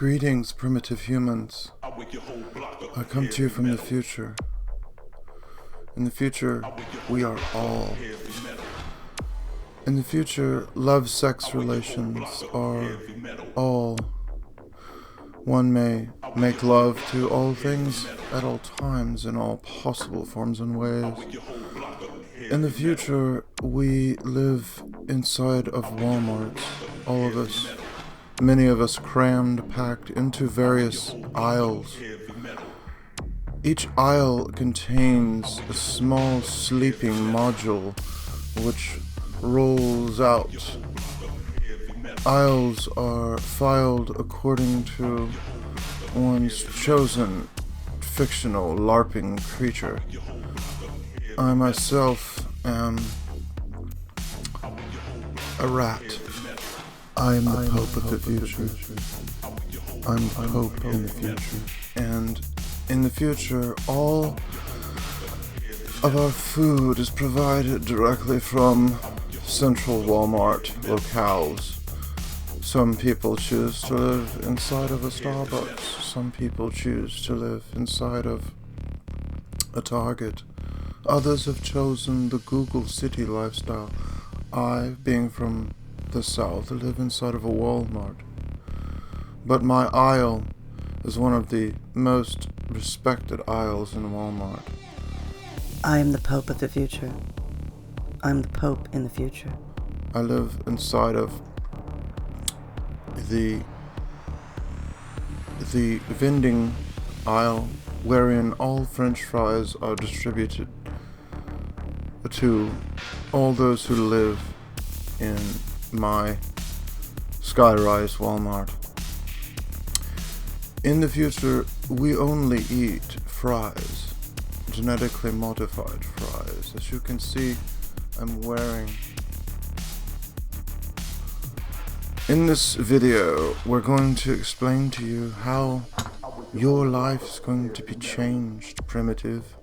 Greetings, primitive humans. I come to you from the future. In the future, we are all. In the future, love-sex relations are all. One may make love to all things at all times in all possible forms and ways. In the future, we live inside of Wal Mart, all of us. Many of us crammed, packed into various aisles. Each aisle contains a small sleeping module which rolls out. Aisles are filed according to one's chosen fictional LARPing creature. I myself am a rat. I am the Pope of the future. I'm the Pope in the future. And in the future, all of our food is provided directly from central Wal Mart locales. Some people choose to live inside of a Starbucks. Some people choose to live inside of a Target. Others have chosen the Google City lifestyle. I, being from the South, live inside of a Wal Mart. But my aisle is one of the most respected aisles in Wal Mart. I am the Pope of the future. I'm the Pope in the future. I live inside of the vending aisle wherein all French fries are distributed to all those who live in my skyrise Walmart. In the future, we only eat fries, genetically modified fries. As you can see, I'm wearing. In this video, we're going to explain to you how your life is going to be changed, primitive.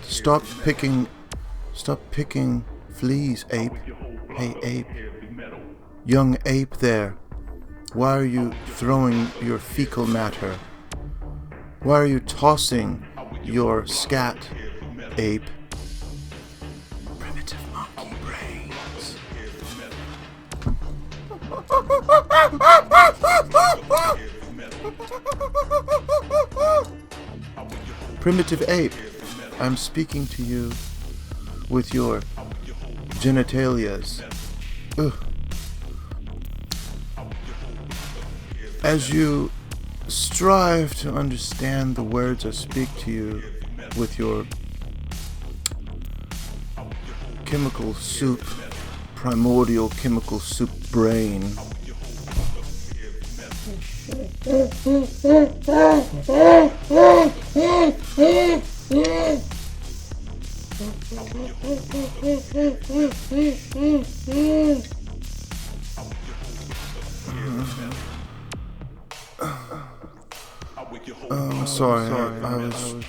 Stop picking fleas, ape. Hey, ape. Young ape there. Why are you throwing your fecal matter? Why are you tossing your scat, ape? Primitive monkey brains. Primitive ape, I'm speaking to you with your genitalias. Ugh. As you strive to understand the words I speak to you with your chemical soup, primordial chemical soup brain, sorry,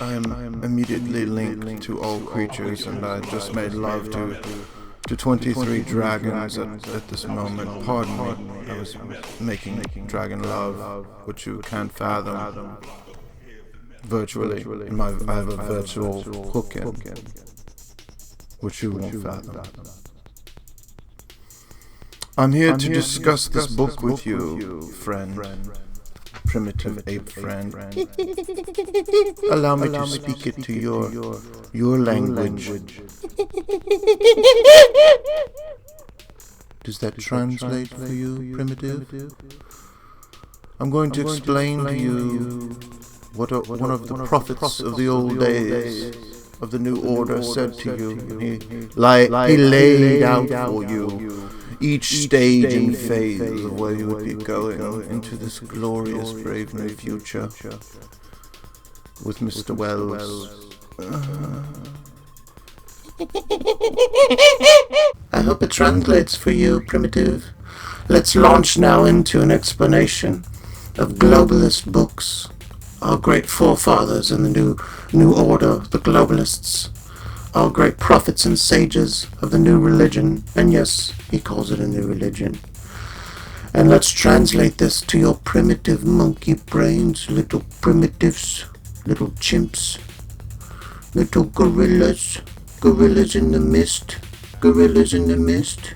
I am immediately linked to all creatures, and I just made love to 23 dragons at this moment. Pardon me, I was making dragon love, which you can't fathom. Virtually, I have a virtual hook in, which you won't fathom. I'm here to discuss this book with you, friend. Primitive ape friend. Allow me to speak it to your language. Does that translate for you, primitive? I'm going to explain to you what one of the prophets of the old days of the New Order said to you. He laid out for you each stage and phase of where you would be going into this glorious, brave new future with Mr. Wells. I hope it translates for you, primitive. Let's launch now into an explanation of globalist books. Our great forefathers in the new order, the globalists. Our great prophets and sages of the new religion. And yes, he calls it a new religion. And let's translate this to your primitive monkey brains, little primitives, little chimps, little gorillas, gorillas in the mist, gorillas in the mist.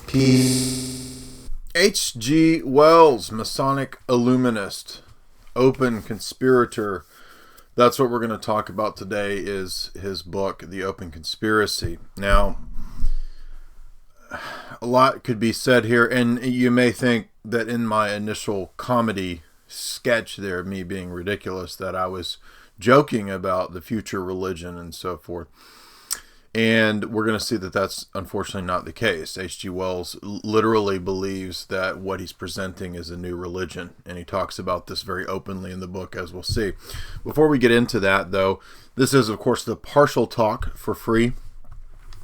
Peace. H.G. Wells, Masonic Illuminist, open conspirator. That's what we're going to talk about today, is his book, The Open Conspiracy. Now, a lot could be said here, and you may think that in my initial comedy sketch there, me being ridiculous, that I was joking about the future religion and so forth. And we're going to see that that's unfortunately not the case. H.G. Wells literally believes that what he's presenting is a new religion, and he talks about this very openly in the book, as we'll see. Before we get into that, though, this is, of course, the partial talk for free.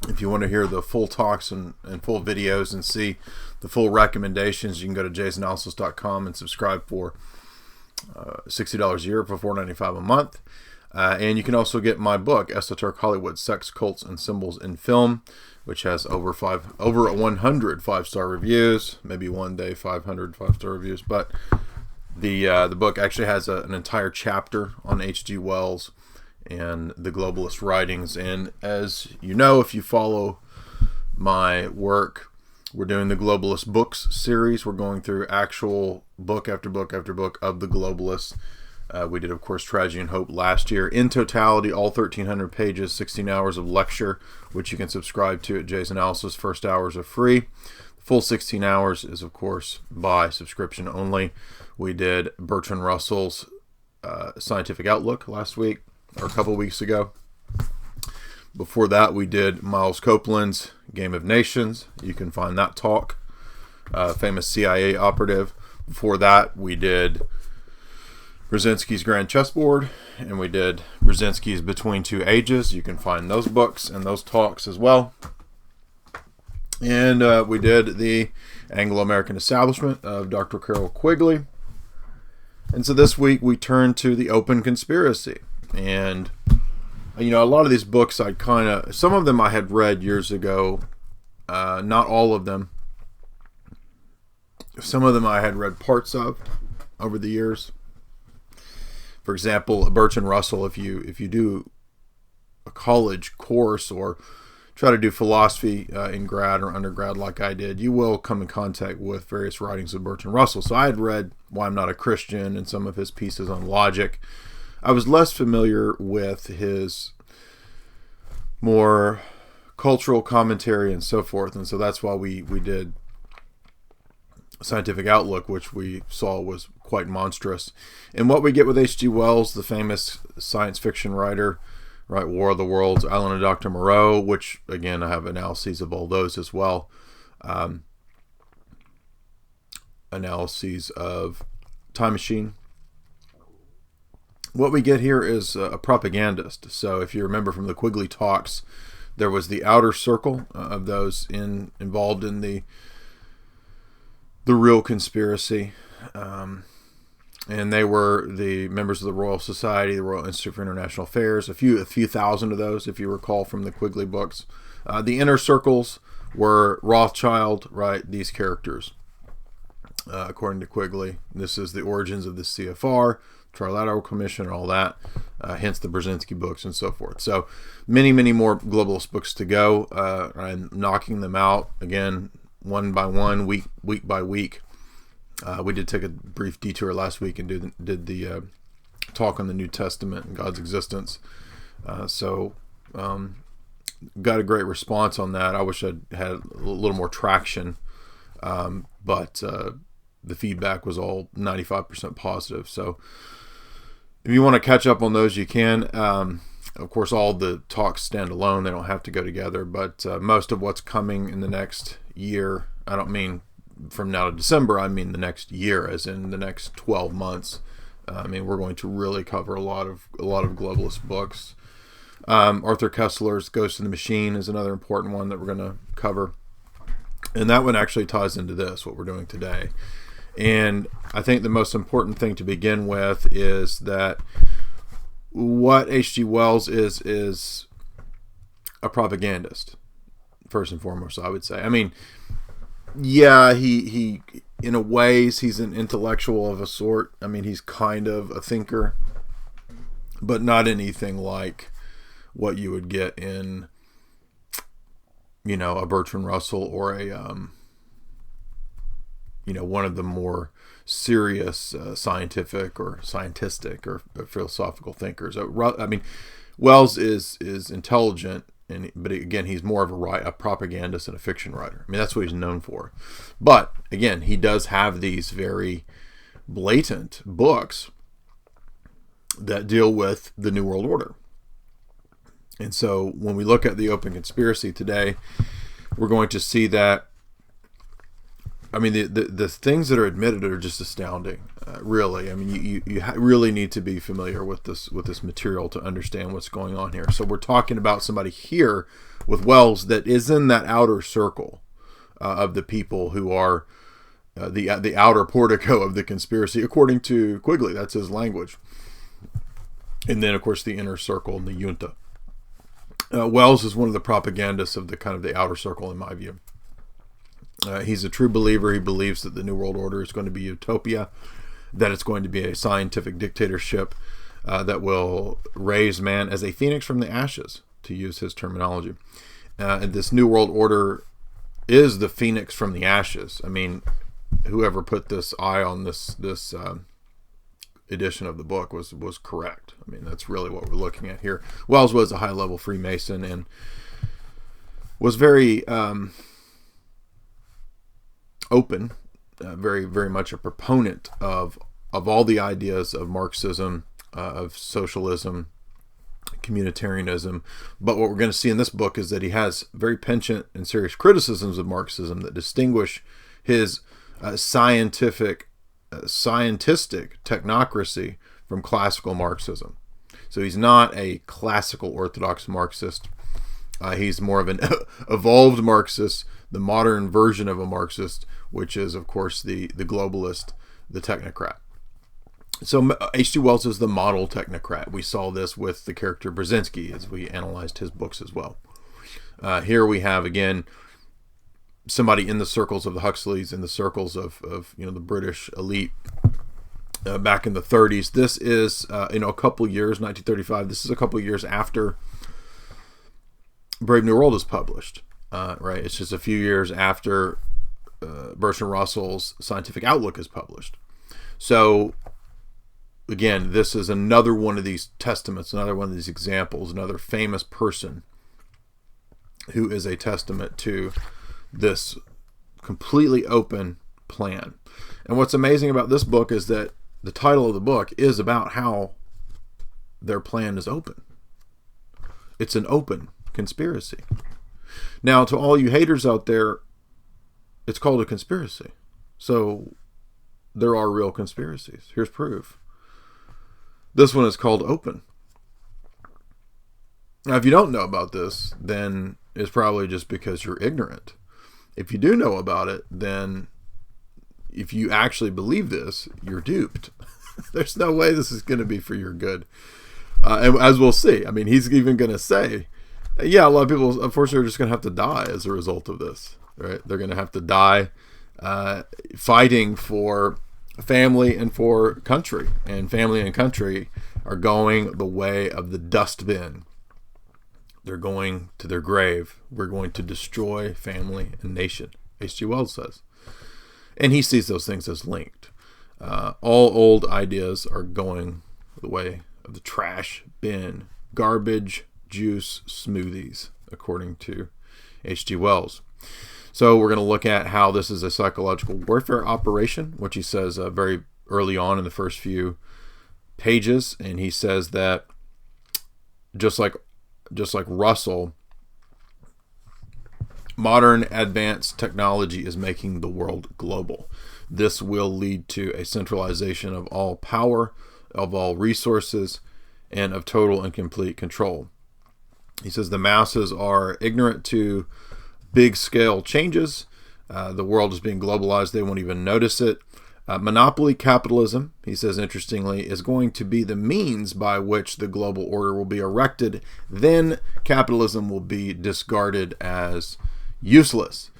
If you want to hear the full talks and full videos and see the full recommendations, you can go to JaysAnalysis.com and subscribe for $60 a year for $4.95 a month. And you can also get my book, Esoteric Hollywood, Sex, Cults, and Symbols in Film, which has over 100 five-star reviews, maybe one day 500 five-star reviews. But the book actually has an entire chapter on H.G. Wells and the globalist writings. And as you know, if you follow my work, we're doing the Globalist Books series. We're going through actual book after book after book of the globalists. We did, of course, Tragedy and Hope last year. In totality, all 1,300 pages, 16 hours of lecture, which you can subscribe to at JaysAnalysis. First hours are free. The full 16 hours is, of course, by subscription only. We did Bertrand Russell's Scientific Outlook last week, or a couple weeks ago. Before that, we did Miles Copeland's Game of Nations. You can find that talk, famous CIA operative. Before that, we did Brzezinski's Grand Chessboard, and we did Brzezinski's Between Two Ages. You can find those books and those talks as well. And we did the Anglo-American Establishment of Dr. Carol Quigley. And so this week we turn to The Open Conspiracy. And, you know, a lot of these books some of them I had read years ago, not all of them. Some of them I had read parts of over the years. For example, Bertrand Russell, if you do a college course or try to do philosophy in grad or undergrad like I did, you will come in contact with various writings of Bertrand Russell. So I had read Why I'm Not a Christian and some of his pieces on logic. I was less familiar with his more cultural commentary and so forth, and so that's why we did Scientific Outlook, which we saw was quite monstrous. And what we get with H.G. Wells, the famous science fiction writer, right, War of the Worlds, Island of Dr. Moreau, which, again, I have analyses of all those as well. Analyses of Time Machine. What we get here is a propagandist. So if you remember from the Quigley talks, there was the outer circle of those involved in the real conspiracy, and they were the members of the Royal Society, the Royal Institute for International Affairs, a few thousand of those, if you recall from the Quigley books. The inner circles were Rothschild, right, these characters, according to Quigley. This is the origins of the CFR, Trilateral Commission, and all that, hence the Brzezinski books and so forth. So many, many more globalist books to go, and knocking them out, again, one by one, week by week. We did take a brief detour last week and did the talk on the New Testament and God's existence. So got a great response on that. I wish I'd had a little more traction, but the feedback was all 95% positive. So if you want to catch up on those, you can. Of course, all the talks stand alone. They don't have to go together. But most of what's coming in the next year, I don't mean from now to December, I mean the next year, as in the next 12 months. I mean, we're going to really cover a lot of globalist books. Arthur Koestler's Ghost in the Machine is another important one that we're going to cover. And that one actually ties into this, what we're doing today. And I think the most important thing to begin with is that what H.G. Wells is a propagandist. first and foremost, I would say. I mean, yeah, he in a ways, he's an intellectual of a sort. I mean, he's kind of a thinker, but not anything like what you would get in, you know, a Bertrand Russell or a, you know, one of the more serious scientific or scientistic or philosophical thinkers. I mean, Wells is intelligent, but again, he's more of a propagandist and a fiction writer. I mean, that's what he's known for. But again, he does have these very blatant books that deal with the New World Order. And so when we look at the open conspiracy today, we're going to see that, I mean, the things that are admitted are just astounding, really. I mean, you really need to be familiar with this material to understand what's going on here. So we're talking about somebody here with Wells that is in that outer circle of the people who are the outer portico of the conspiracy, according to Quigley. That's his language. And then, of course, the inner circle and the junta. Wells is one of the propagandists of the kind of the outer circle, in my view. He's a true believer. He believes that the New World Order is going to be utopia, that it's going to be a scientific dictatorship that will raise man as a phoenix from the ashes, to use his terminology. And this New World Order is the phoenix from the ashes. I mean, whoever put this eye on this edition of the book was correct. I mean, that's really what we're looking at here. Wells was a high-level Freemason and was very open, very, very much a proponent of all the ideas of Marxism, of socialism, communitarianism. But what we're going to see in this book is that he has very penchant and serious criticisms of Marxism that distinguish his scientific technocracy from classical Marxism. So he's not a classical Orthodox Marxist. He's more of an evolved Marxist, the modern version of a Marxist, which is, of course, the globalist, the technocrat. So H.G. Wells is the model technocrat. We saw this with the character Brzezinski as we analyzed his books as well. Here we have, again, somebody in the circles of the Huxleys, in the circles of you know, the British elite back in the 30s. This is a couple years, 1935. This is a couple years after Brave New World is published. Right, it's just a few years after Bertrand Russell's Scientific Outlook is published. So again, this is another one of these testaments, another one of these examples, another famous person who is a testament to this completely open plan. And what's amazing about this book is that the title of the book is about how their plan is open. It's an open conspiracy. Now, to all you haters out there, it's called a conspiracy. So there are real conspiracies. Here's proof. This one is called open. Now, if you don't know about this, then it's probably just because you're ignorant. If you do know about it, then if you actually believe this, you're duped. There's no way this is going to be for your good. And as we'll see, I mean, he's even going to say, yeah, a lot of people, unfortunately, are just going to have to die as a result of this, right? They're going to have to die fighting for family and for country. And family and country are going the way of the dustbin. They're going to their grave. We're going to destroy family and nation, H.G. Wells says. And he sees those things as linked. All old ideas are going the way of the trash bin, garbage, juice, smoothies, according to H.G. Wells. So we're going to look at how this is a psychological warfare operation, which he says very early on in the first few pages. And he says that just like Russell, modern advanced technology is making the world global. This will lead to a centralization of all power, of all resources, and of total and complete control. He says the masses are ignorant to big-scale changes. The world is being globalized. They won't even notice it. Monopoly capitalism, he says interestingly, is going to be the means by which the global order will be erected. Then capitalism will be discarded as useless.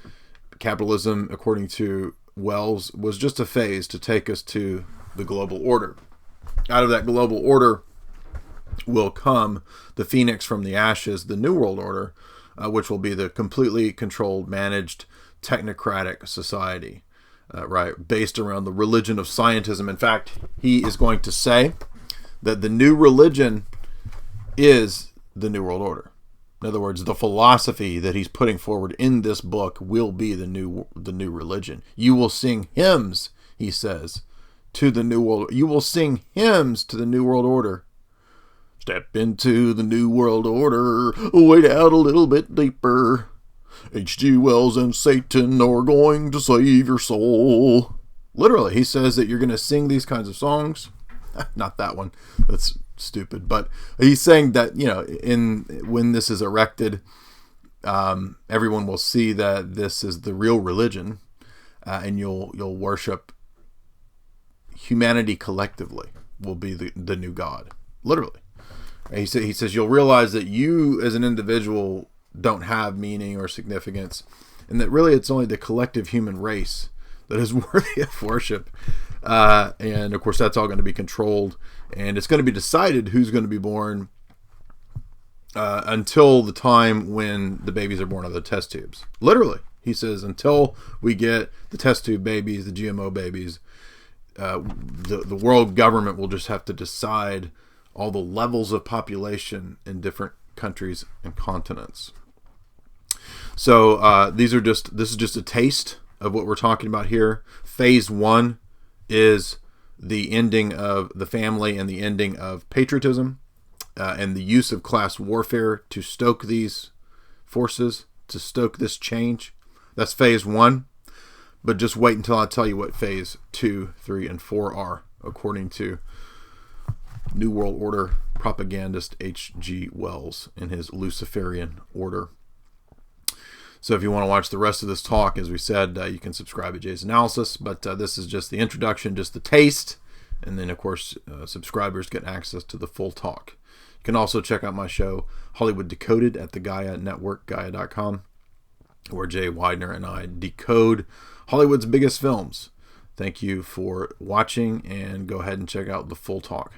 Capitalism, according to Wells, was just a phase to take us to the global order. Out of that global order will come the phoenix from the ashes, the New World Order, which will be the completely controlled, managed, technocratic society, right, based around the religion of scientism. In fact, he is going to say that the new religion is the New World Order. In other words, the philosophy that he's putting forward in this book will be the new religion. You will sing hymns, he says, to the New World. You will sing hymns to the New World Order. Step into the New World Order. Wade out a little bit deeper. H.G. Wells and Satan are going to save your soul. Literally, he says that you're going to sing these kinds of songs. Not that one. That's stupid. But he's saying that, when this is erected, everyone will see that this is the real religion, and you'll worship humanity collectively will be the new God. Literally. He says you'll realize that you as an individual don't have meaning or significance, and that really it's only the collective human race that is worthy of worship. And of course that's all going to be controlled, and it's going to be decided who's going to be born until the time when the babies are born out of the test tubes. Literally, he says, until we get the test tube babies, the GMO babies, the world government will just have to decide all the levels of population in different countries and continents. So this is just a taste of what we're talking about here. Phase 1 is the ending of the family and the ending of patriotism, and the use of class warfare to stoke these forces, to stoke this change. That's phase 1. But just wait until I tell you what phase 2, 3, and 4 are, according to New World Order propagandist H.G. Wells in his Luciferian Order. So if you want to watch the rest of this talk, as we said, you can subscribe at JaysAnalysis. But this is just the introduction, just the taste. And then, of course, subscribers get access to the full talk. You can also check out my show, Hollywood Decoded, at the Gaia Network, Gaia.com, where Jay Widener and I decode Hollywood's biggest films. Thank you for watching, and go ahead and check out the full talk.